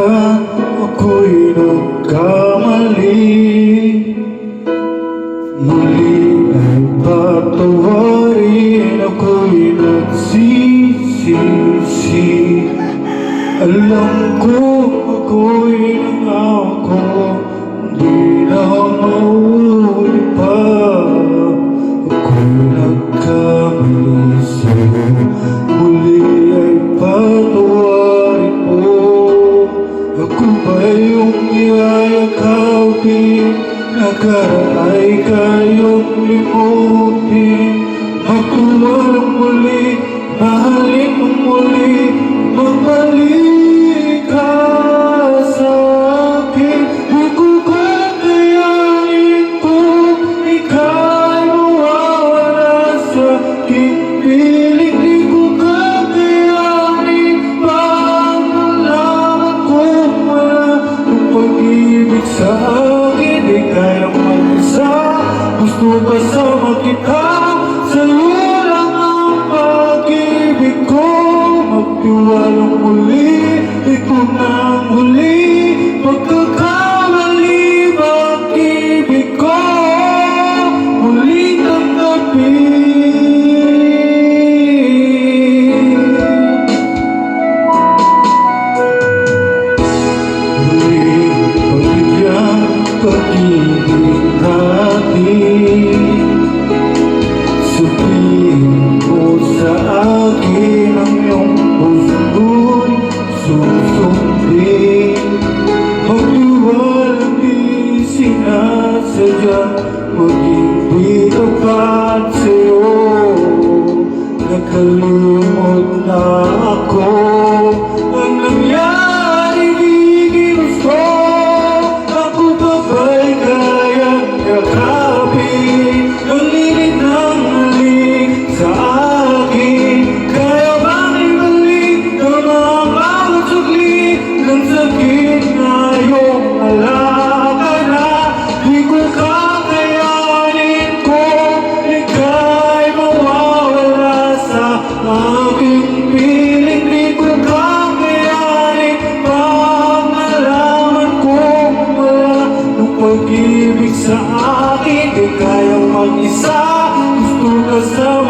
ako'y nagkamali. Muli ay patawarin, ako'y nagsisisi. Alam ko ako'y nangako, di na maulit pa. Ako'y nagkamali sa'yo, muli ay patawarin mo. Ako ba yung yayakapin, nakaraan ay kayong limutin? Magtuwalang muli, mahalin mo muli, magbalik ka sa akin. Di ko kakayanin kung ika'y mawawala sa aking piling. Di ko kakayanin pang nalaman kung wala ng pag-ibig sa akin. Di kayang mag-isa, gusto kasama kita, sa'yo lang ang pag-ibig ko. Magtiwalang muli, ikaw na ang huli, pagkakamali pag-ibig ko, muli tanggapin. Muli pagbigyan pag-ibig natin. Sabihin mo sa akin ang iyong puso'y susundin. Magtiwalang di sinasadya, maging di tapat sa'yo. Nakalimot na ako, ang nangyari di ginusto. Ako pa ba'y kayang yakapin ang init ng halik sa akin? Kaya bang ibalik ang mga bawat saglit ng sakit na iyong alaka na? Di ko kakayanin kung ika'y mawawala sa aking piling. Di ko kakayanin pang malaman kung wala ng pag-ibig sa akin. Di kayang mag-isa, gusto kasama